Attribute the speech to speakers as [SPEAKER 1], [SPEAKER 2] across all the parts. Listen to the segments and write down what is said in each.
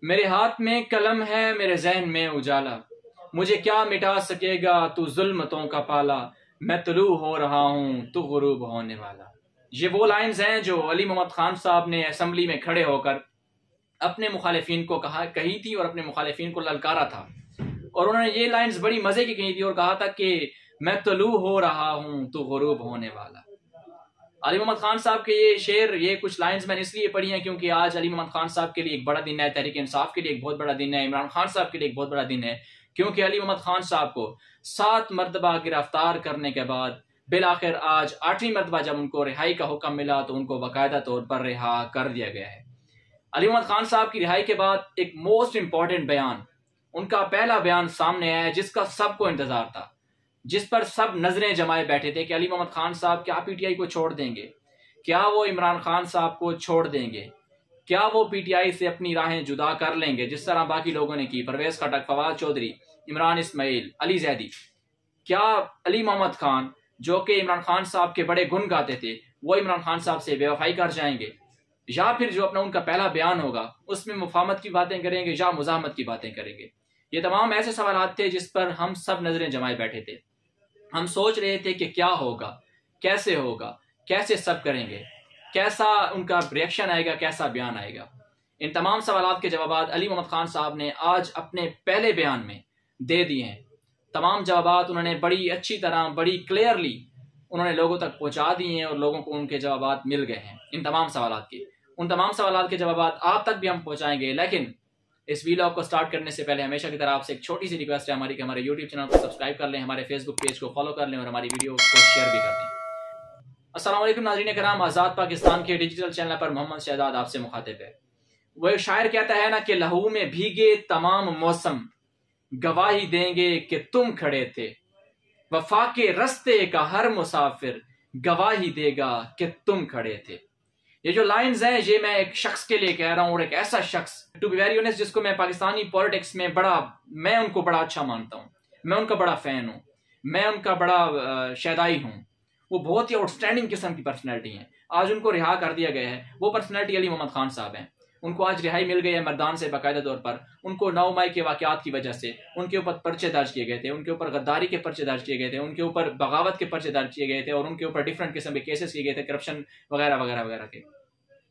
[SPEAKER 1] मेरे हाथ में कलम है, मेरे ज़हन में उजाला, मुझे क्या मिटा सकेगा तू जुल्मतों का पाला, मैं तुलू हो रहा हूँ तू गुरूब होने वाला। ये वो लाइन्स हैं जो अली मोहम्मद खान साहब ने असम्बली में खड़े होकर अपने मुखालिफिन को कही थी और अपने मुखालिफिन को ललकारा था। और उन्होंने ये लाइन्स बड़ी मजे की कही थी और कहा था कि मैं तुलू हो रहा हूँ तो गुरूब होने वाला। अली मोहम्मद खान साहब के ये शेर, ये कुछ लाइंस मैंने इसलिए पढ़ी हैं क्योंकि आज अली मोहम्मद खान साहब के लिए एक बड़ा दिन है, तहरीक इंसाफ के लिए एक बहुत बड़ा दिन है, इमरान खान साहब के लिए एक बहुत बड़ा दिन है, क्योंकि अली मोहम्मद खान साहब को 7 मरतबा गिरफ्तार करने के बाद बिल आखिर आज 8वीं मरतबा जब उनको रिहाई का हुक्म मिला तो उनको बाकायदा तौर पर रिहा कर दिया गया है। अली मोहम्मद खान साहब की रिहाई के बाद एक मोस्ट इंपॉर्टेंट बयान, उनका पहला बयान सामने आया जिसका सबको इंतजार था, जिस पर सब नजरें जमाए बैठे थे कि अली मोहम्मद खान साहब क्या पीटीआई को छोड़ देंगे, क्या वो इमरान खान साहब को छोड़ देंगे, क्या वो पीटीआई से अपनी राहें जुदा कर लेंगे जिस तरह बाकी लोगों ने की, परवेज खटक, फवाद चौधरी, इमरान इस्माइल, अली जैदी। क्या अली मोहम्मद खान जो कि इमरान खान साहब के बड़े गुण गाते थे वो इमरान खान साहब से बेवफाई कर जाएंगे, या फिर जो अपना उनका पहला बयान होगा उसमें मुफाहमत की बातें करेंगे या मुजाहमत की बातें करेंगे। ये तमाम ऐसे सवाल थे जिस पर हम सब नजरें जमाए बैठे थे। हम सोच रहे थे कि क्या होगा, कैसे सब करेंगे, कैसा उनका रिएक्शन आएगा, कैसा बयान आएगा। इन तमाम सवालात के जवाब अली मोहम्मद खान साहब ने आज अपने पहले बयान में दे दिए हैं। तमाम जवाब उन्होंने बड़ी अच्छी तरह, बड़ी क्लियरली उन्होंने लोगों तक पहुंचा दिए हैं और लोगों को उनके जवाब मिल गए हैं। इन तमाम सवालात के, उन तमाम सवालात के जवाब आप तक भी हम पहुंचाएंगे, लेकिन इस वीलॉग को स्टार्ट करने से पहले हमेशा की तरह आपसे एक छोटी सी रिक्वेस्ट है हमारी कि हमारे यूट्यूब चैनल को सब्सक्राइब कर लें, हमारे फेसबुक पेज को फॉलो कर लें और हमारी वीडियो को शेयर भी कर दें। अस्सलाम वालेकुम नाज़रीन कराम, आज़ाद पाकिस्तान के डिजिटल चैनल पर मोहम्मद शहजाद आपसे मुखातिब है। वो एक शायर कहता है ना कि लहू में भीगे तमाम मौसम गवाही देंगे कि तुम खड़े थे, वफा के रस्ते का हर मुसाफिर गवाही देगा कि तुम खड़े थे। ये जो लाइंस हैं ये मैं एक शख्स के लिए कह रहा हूँ, और एक ऐसा शख्स, टू बी वेरी ऑनेस्ट, जिसको मैं पाकिस्तानी पॉलिटिक्स में मैं उनको बड़ा अच्छा मानता हूँ, मैं उनका बड़ा फैन हूँ, मैं उनका बड़ा शहदाई हूँ। वो बहुत ही आउटस्टैंडिंग किस्म की पर्सनैलिटी है। आज उनको रिहा कर दिया गया है। वो पर्सनैलिटी अली मोहम्मद खान साहब हैं। उनको आज रिहाई मिल गई है मैदान से बाकायदा तौर पर। उनको 9 मई के वाकयात की वजह से उनके ऊपर पर्चे दर्ज किए गए थे, उनके ऊपर गद्दारी के पर्चे दर्ज किए गए थे, उनके ऊपर बगावत के पर्चे दर्ज किए गए थे और उनके ऊपर डिफरेंट किस्म के केसेस किए गए थे, करप्शन वगैरह वगैरह वगैरह के।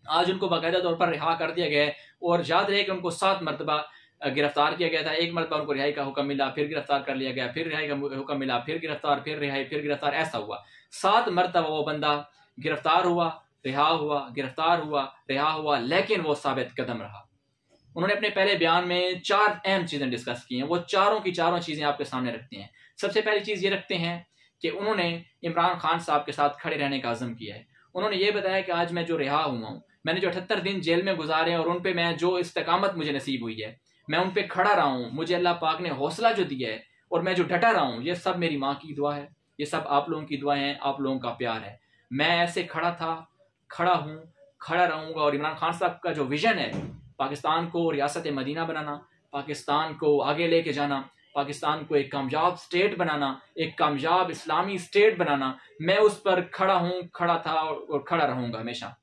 [SPEAKER 1] आज उनको बाकायदा तौर पर रिहा कर दिया गया है। और याद रहे कि उनको 7 मरतबा गिरफ्तार किया गया था। एक मरतबा उनको रिहाई का हुक्म मिला, फिर गिरफ्तार कर लिया गया, फिर रिहाई का हुक्म मिला, फिर गिरफ्तार, फिर रिहाई, फिर गिरफ्तार, ऐसा हुआ। 7 मरतबा वो बंदा गिरफ्तार हुआ, रिहा हुआ, गिरफ्तार हुआ, रिहा हुआ, लेकिन वो साबित कदम रहा। उन्होंने अपने पहले बयान में 4 अहम चीजें डिस्कस की हैं। वो चारों की चारों चीजें आपके सामने रखते हैं। सबसे पहली चीज ये रखते हैं कि उन्होंने इमरान खान साहब के साथ खड़े रहने का अज़म किया है। उन्होंने ये बताया कि आज मैं जो रिहा हुआ हूँ, मैंने जो 78 दिन जेल में गुजारे और उन पे मैं जो इस्तेकामत मुझे नसीब हुई है, मैं उन पे खड़ा रहा हूँ, मुझे अल्लाह पाक ने हौसला जो दिया है और मैं जो डटा रहा हूँ, ये सब मेरी माँ की दुआ है, ये सब आप लोगों की दुआ है, आप लोगों का प्यार है। मैं ऐसे खड़ा था, खड़ा हूँ, खड़ा रहूंगा। और इमरान खान साहब का जो विजन है, पाकिस्तान को रियासत मदीना बनाना, पाकिस्तान को आगे लेके जाना, पाकिस्तान को एक कामयाब स्टेट बनाना, एक कामयाब इस्लामी स्टेट बनाना, मैं उस पर खड़ा हूँ, खड़ा था और खड़ा रहूंगा हमेशा।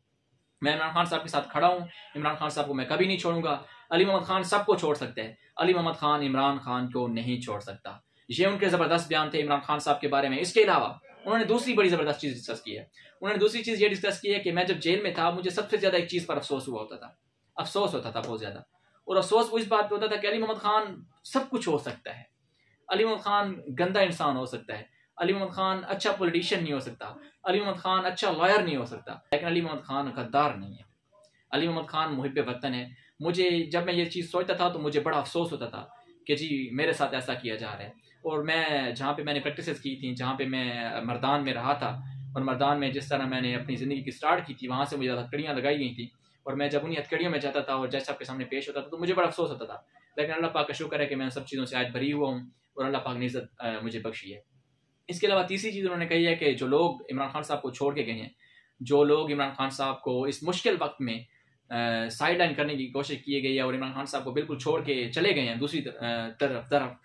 [SPEAKER 1] मैं इमरान खान साहब के साथ खड़ा हूँ। इमरान खान साहब को मैं कभी नहीं छोड़ूंगा। अली मोहम्मद खान सबको छोड़ सकते हैं, अली मोहम्मद खान इमरान खान को नहीं छोड़ सकता। ये उनके जबरदस्त बयान थे इमरान खान साहब के बारे में। इसके अलावा उन्होंने दूसरी बड़ी जबरदस्त चीज डिस्कस की है। उन्होंने दूसरी चीज ये डिस्कस की है कि मैं जब जेल में था, मुझे सबसे ज्यादा एक चीज पर अफसोस होता था बहुत ज्यादा। और अफसोस उस बात पे होता था कि अली मोहम्मद खान सब कुछ हो सकता है, अली मोहम्मद खान गंदा इंसान हो सकता है, अली मोहम्मद खान अच्छा पॉलिटिशियन नहीं हो सकता, अली मोहम्मद खान अच्छा लॉयर नहीं हो सकता, लेकिन अली मोहम्मद खान गद्दार नहीं है। अली मोहम्मद खान मुहिब वतन है। मुझे जब मैं ये चीज़ सोचता था तो मुझे बड़ा अफसोस होता था कि जी मेरे साथ ऐसा किया जा रहा है। और मैं जहाँ पे मैंने प्रैक्टिसेस की थी, जहाँ पे मैं मर्दान में रहा था, और मर्दान में जिस तरह मैंने अपनी ज़िंदगी की स्टार्ट की थी, वहाँ से मुझे हथकड़ियाँ लगाई गई थी। और मैं जब उन्हीं हथकड़ियों में जाता था और जैसे आपके सामने पेश होता था तो मुझे बड़ा अफसोस होता था। लेकिन अल्लाह पाक का शुक्र है कि मैं सब चीज़ों से आज भरी हुआ हूँ और अल्लाह पाक ने इज़्ज़त मुझे बख्शी है। इसके अलावा तीसरी चीज़ उन्होंने कही है कि जो लोग इमरान खान साहब को छोड़ के गए हैं, जो लोग इमरान खान साहब को इस मुश्किल वक्त में साइड लाइन करने की कोशिश की गई है और इमरान खान साहब को बिल्कुल छोड़ के चले गए हैं दूसरी तरफ,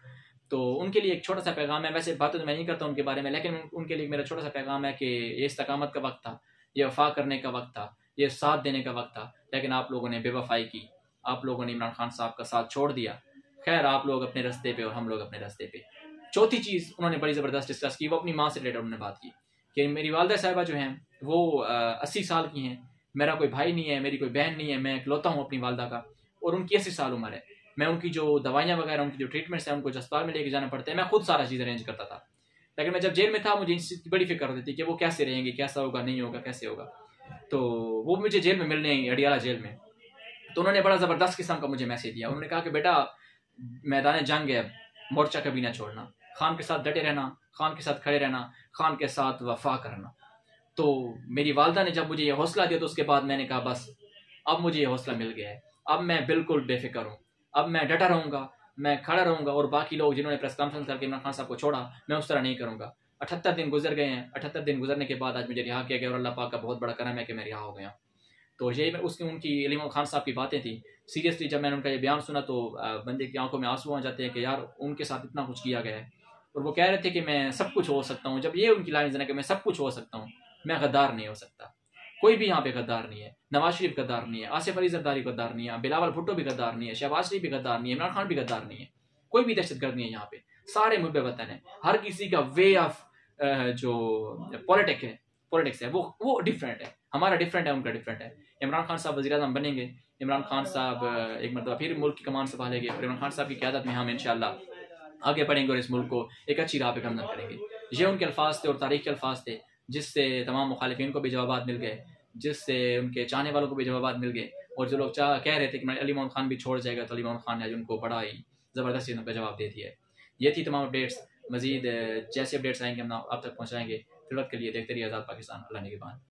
[SPEAKER 1] तो उनके लिए एक छोटा सा पैगाम है। वैसे बातें तो मैं नहीं करता उनके बारे में, लेकिन उनके लिए मेरा छोटा सा पैगाम है कि ये इस्तकामत का वक्त था, ये वफा करने का वक्त था, ये साथ देने का वक्त था, लेकिन आप लोगों ने बेवफाई की, आप लोगों ने इमरान खान साहब का साथ छोड़ दिया। खैर, आप लोग अपने रास्ते पे और हम लोग अपने रास्ते पे। चौथी चीज़ उन्होंने बड़ी ज़बरदस्त डिस्कस की, वो अपनी माँ से रिलेटेड उन्होंने बात की कि मेरी वालदा साहिबा जो हैं वो 80 साल की हैं, मेरा कोई भाई नहीं है, मेरी कोई बहन नहीं है, मैं इकलौता हूँ अपनी वालदा का, और उनकी 80 साल उम्र है। मैं उनकी जो दवाइयाँ वगैरह, उनकी जो ट्रीटमेंट्स हैं, उनको अस्पताल में लेके जाना पड़ता है, मैं खुद सारा चीज़ अरेंज करता था। लेकिन मैं जब जेल में था, मुझे इस चीज़ की बड़ी फिक्र होती थी कि वो कैसे रहेंगे, कैसा होगा, नहीं होगा, कैसे होगा। तो वो मुझे जेल में मिलने आई, अडियाला जेल में। तो उन्होंने बड़ा ज़बरदस्त किस्म का मुझे मैसेज दिया। उन्होंने कहा कि बेटा, मैदान जंग है, मोर्चा कभी ना छोड़ना, खान के साथ डटे रहना, खान के साथ खड़े रहना, खान के साथ वफा करना। तो मेरी वालदा ने जब मुझे ये हौसला दिया तो उसके बाद मैंने कहा बस अब मुझे ये हौसला मिल गया है, अब मैं बिल्कुल बेफिक्र हूँ, अब मैं डटा रहूँगा, मैं खड़ा रहूँगा। और बाकी लोग जिन्होंने प्रेस कॉन्फ्रेंस करके इमरान खान साहब को छोड़ा, मैं उस तरह नहीं करूँगा। 78 दिन गुजर गए हैं, 78 दिन गुजरने के बाद आज मुझे रिहा किया गया और अल्लाह पाक का बहुत बड़ा करम है कि मैं रिहा हो गया। तो ये उसकी उनकी अली मोहम्मद खान साहब की बातें थी। सीरियसली जब मैंने उनका ये बयान सुना तो बंदे की आंखों में आंसू आ जाते हैं कि यार उनके साथ इतना कुछ किया गया है। और वो कह रहे थे कि मैं सब कुछ हो सकता हूँ। जब ये उनकी लाइन है कि मैं सब कुछ हो सकता हूँ, मैं गद्दार नहीं हो सकता। कोई भी यहाँ पे गद्दार नहीं है। नवाज शरीफ गद्दार नहीं है, आसिफ अली जरदारी गद्दार नहीं है, बिलावल भुट्टो भी गद्दार नहीं है, शहबाज शरीफ भी गद्दार नहीं है, इमरान खान भी गद्दार नहीं है, कोई भी दहशतगर्द नहीं है यहाँ पे। सारे मुद्दे वतन है। हर किसी का वे ऑफ जो पॉलिटिक्स है वो डिफरेंट है। हमारा डिफरेंट है, उनका डिफरेंट है। इमरान खान साहब वज़ीर-ए-आज़म बनेंगे, इमरान खान साहब एक मरतबा फिर मुल्क की कमान संभालेंगे और इमरान खान साहब की क़यादत में हम इंशाअल्लाह आगे बढ़ेंगे और इस मुल्क को एक अच्छी राह पे गामज़न करेंगे। ये उनके अल्फाज थे और तारीख के अल्फाज थे, जिससे तमाम मुखालिफिन को भी जवाबात मिल गए, जिससे उनके चाहने वालों को भी जवाबात मिल गए। और जो लोग कह रहे थे कि अली मोहम्मद खान भी छोड़ जाएगा, तो अली मोहम्मद खान ने आज उनको बड़ा ही ज़बरदस्त उनका जवाब दे दिया है। ये थी तमाम अपडेट्स। मज़ीद जैसे अपडेट्स आएंगे हम आप तक पहुँचाएँगे। फिर वक्त के लिए देखते रहिए आज़ाद पाकिस्तान। अल्लाह निगहबान।